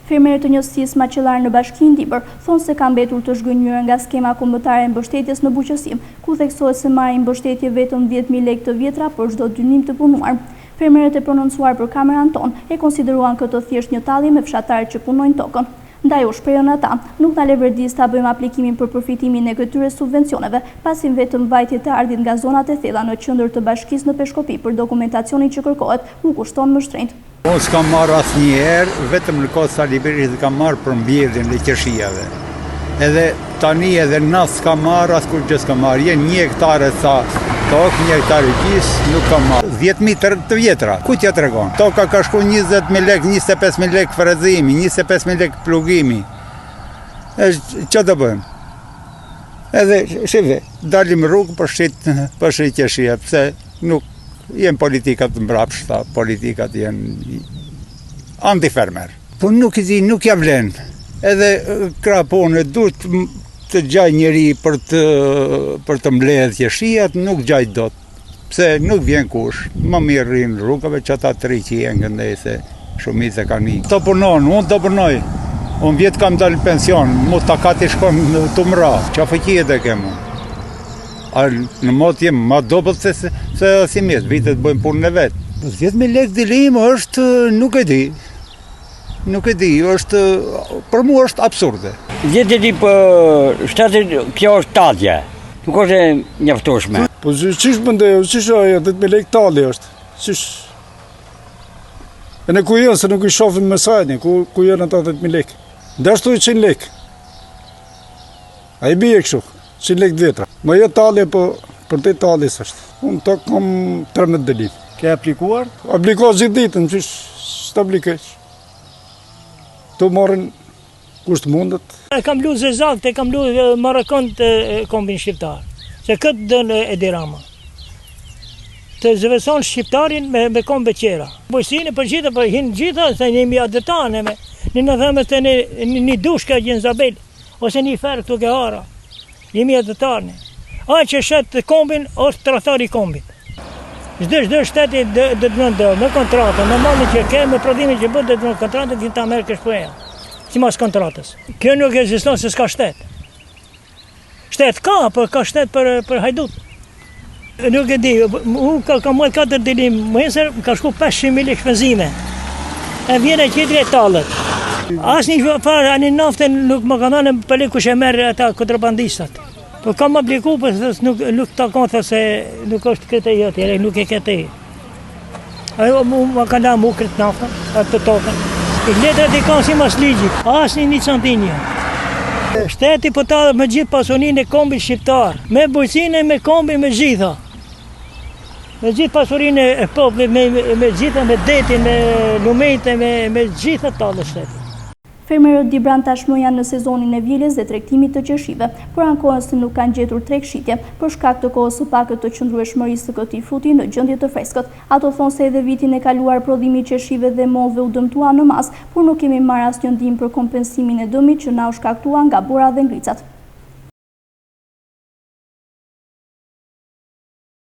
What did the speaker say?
Fermerët të njësisë Maqellar në Bashkinë Dibër thonë se ka mbetur të zhgënjur nga skema kombëtare e mbështetjes në bujqësim, ku theksohet se marrin mbështetje vetëm 10.000 lekë të vjetra për çdo dynim të punuar. Fermerët e prononcuar për kameran tonë e konsideruan këtë thjesht një tallje me fshatarët që punojnë tokën. Ndaj u shprehën ata, nuk na le verdis ta bëjmë aplikimin për përfitimin e këtyre subvencioneve, pasi vetëm vajtjet të ardhin nga zonat e thella në qendër të bashkisë në Peshkopi për dokumentacionin që kërkohet u kushton më shtrenjtë. Unë s'kam marrë asnjëherë, vetëm në kohë Saliberit kam marrë për mbjedhjen e qershijave. Edhe tani edhe nas s'kam marrë, askur gjë s'kam marrë. Jenë 1 hektare sa tokë, 1 hektare gjys, nuk kam marrë. 10.000 të vjetra, ku t'ja tregon? Toka ka shku 20.000 lekë, 25.000 lekë frezimi, 25.000 lekë plugimi. Që të bëjmë? Edhe, shive, dalim rrugë për shit qershia, pse nuk jenë politikat mbrapshta, politikat jenë anti-fermer. Po nuk i di, nuk ja vlen. Edhe krapone, duhet të gjaj njeri për të mbledh qershijat, nuk gjaj dot. Pse nuk vjen kush. Më mirë rrinë rrugave që ata 3 që jenë gëndej se shumica kanë ikë. Të punon, unë të punoj. Unë vjetë kam dalë pension, mu takati shkon të mra. Qa fëqijet e kemë. Në mot jem ma dobët se si mjetë, vitet bëjmë punën e vetë. 10.000 lekë dilim është, nuk e di. Nuk e di, është, për mu është absurde. 10 di për shtetit, kjo është talje, nuk është njaftoshme. Po qish mëndej, qish aja, 10.000 lekë talje është, qish? E në ku jenë, se nuk i shofim me sajni, ku jenë ata 10.000 lekë. Ndashtu i 100 lekë. A i bije kështu. 100 lekë vjetra. Më jetë talje, për te taljes është. Unë të kam 13 dilim. Ke aplikuar? Aplikohet gjithë ditën, që të aplikesh. Të marrin kusht mundet. E kam lu zezakt, e kam lu marakon të kombin shqiptar. Se këtë dënë e dirama. Të zëveson shqiptarin me kombe qera. Bojësine për gjitha, për hinë gjitha, se një mi adetane me. Në thëmës të një dushka gjenzabel, ose një ferë këtu ke hara. Jemi adetarni. Ai që shetë kombin, është tradhtari kombit. Çdo shteti do të vendë me kontratë, me malin që ke, me prodhimin që bën, do të vendë kontratë që ta merr kështuja. Sipas kontratës. Kjo nuk ekziston se s'ka shtet. Shtet ka, por ka shtet për hajdut. Nuk e di, ka marrë 4 dilim mëser, ka shku 500.000 lekë shpenzime. E vjen e qitri e tallet. Asnjë farë ani naftën nuk më kanë dhënë për lekë kush e merr ata kontrabandistat. Po kam apliku, për nuk ta kanë se nuk është këtë jote, nuk e këtë. Ajo më kanë dhënë këtë naftën, atë tokën. Letrat i kanë si mas ligjit, asnjë një centinje. Shteti po ta me gjithë pasurinë e kombit shqiptar, me bujqësinë e me kombin me gjitha. Me gjithë pasurinë e popullit, me gjitha, me detin, me lumejtë, me gjitha talë shtetit. Fermerët Dibran tashmë janë në sezonin e vjeljes dhe tregtimit të qershive, por ankohen se nuk kanë gjetur tregshitje për shkak të kohës së pakët të qëndrueshmërisë së këtij fruti në gjendje të freskët. Ato thonë se edhe vitin e kaluar prodhimi i qershive dhe move u dëmtua në mas, por nuk kemi marrë asnjë ndihmë për kompensimin e dëmit që na u shkaktua nga bora dhe ngricat.